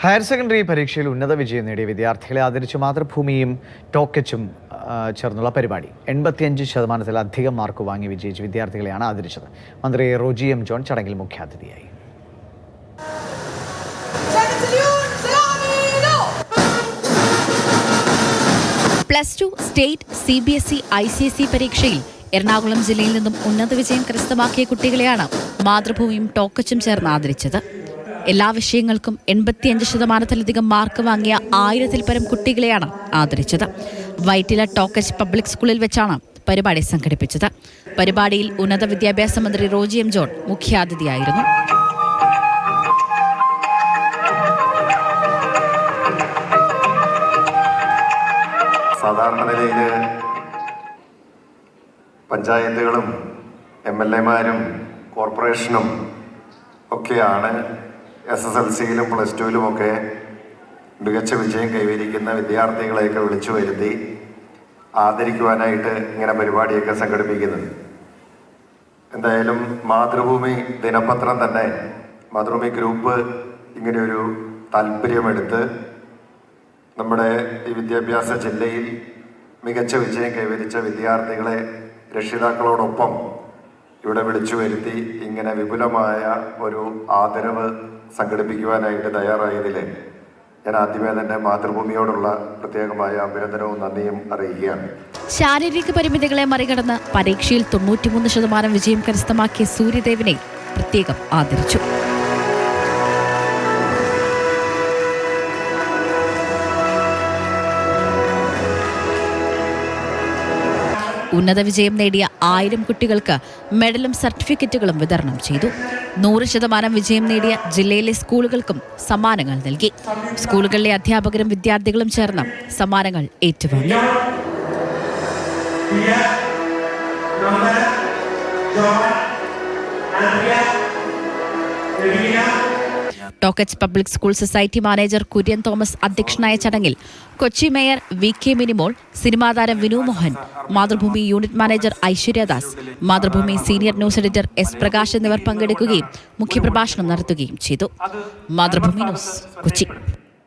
Higher secondary പരീക്ഷയിൽ ഉന്നത വിജയം നേടിയ വിദ്യാർത്ഥികളെ ആദരിച്ച് മാതൃഭൂമിയും ടോക്കച്ചും ചേർന്നുള്ള പരിപാടി 85%-ലധികം മാർക്ക് വാങ്ങി വിജയിച്ച വിദ്യാർത്ഥികളെയാണ് ആദരിച്ചത്. മന്ത്രി റോജി എം ജോൺ ചടങ്ങിൽ മുഖ്യാതിഥിയായി. +2 സ്റ്റേറ്റ് CBSE ICSE പരീക്ഷയിൽ എറണാകുളം ജില്ലയിൽ നിന്നും ഉന്നത വിജയം കരസ്ഥമാക്കിയ കുട്ടികളെയാണ് മാതൃഭൂമിയും ടോക്കച്ചും ചേർന്ന് ആദരിച്ചത്. എല്ലാ വിഷയങ്ങൾക്കും 85%-ലധികം മാർക്ക് വാങ്ങിയ 1000-ൽ പരം കുട്ടികളെയാണ് ആദരിച്ചത്. വൈറ്റില ടോക്കച്ച് പബ്ലിക് സ്കൂളിൽ വെച്ചാണ് പരിപാടി സംഘടിപ്പിച്ചത്. പരിപാടിയിൽ ഉന്നത വിദ്യാഭ്യാസ മന്ത്രി റോജി എം ജോൺ മുഖ്യാതിഥിയായിരുന്നു. സാധാരണ നിലയിൽ പഞ്ചായത്തുകളും MLA-മാരും കോർപ്പറേഷനും ഒക്കെയാണ് SSLC-യിലും +2-ലും ഒക്കെ മികച്ച വിജയം കൈവരിക്കുന്ന വിദ്യാർത്ഥികളെയൊക്കെ വിളിച്ചു വരുത്തി ആദരിക്കുവാനായിട്ട് ഇങ്ങനെ പരിപാടിയൊക്കെ സംഘടിപ്പിക്കുന്നത്. എന്തായാലും മാതൃഭൂമി ദിനപത്രം തന്നെ, മാതൃഭൂമി ഗ്രൂപ്പ് ഇങ്ങനെയൊരു താല്പര്യമെടുത്ത് നമ്മുടെ ഈ വിദ്യാഭ്യാസ ജില്ലയിൽ മികച്ച വിജയം കൈവരിച്ച വിദ്യാർത്ഥികളെ രക്ഷിതാക്കളോടൊപ്പം ഇവിടെ വിളിച്ചു വരുത്തി ഇങ്ങനെ വിപുലമായ ഒരു ആദരവ് സംഘടിപ്പിക്കുവാനായിട്ട് തയ്യാറായതിൽ ഞാൻ ആദ്യമേ തന്നെ മാതൃഭൂമിയോടുള്ള പ്രത്യേകമായ അഭിനന്ദനവും നന്ദിയും അറിയിക്കുകയാണ്. ശാരീരിക പരിമിതികളെ മറികടന്ന് പരീക്ഷയിൽ 93% വിജയം കരസ്ഥമാക്കിയ സൂര്യദേവിനെ പ്രത്യേകം ആദരിച്ചു. ഉന്നത വിജയം നേടിയ 1000 കുട്ടികൾക്ക് മെഡലും സർട്ടിഫിക്കറ്റുകളും വിതരണം ചെയ്തു. 100% വിജയം നേടിയ ജില്ലയിലെ സ്കൂളുകൾക്കും സമ്മാനങ്ങൾ നൽകി. സ്കൂളുകളിലെ അധ്യാപകരും വിദ്യാർത്ഥികളും ചേർന്ന് സമ്മാനങ്ങൾ ഏറ്റുവാങ്ങി. Toc H public school society manager Kurian Thomas അധ്യക്ഷനായ ചടങ്ങിൽ Kochi mayor VK Minimol, cinema താരം Vinu Mohan, Mathrubhumi unit manager Aishwaryadas, Mathrubhumi senior news editor S Prakash എന്നിവർ പങ്കെടുക്കുകയും മുഖ്യപ്രഭാഷണം നടത്തുകയും ചെയ്തു. മാതൃഭൂമി ന്യൂസ്, കൊച്ചി.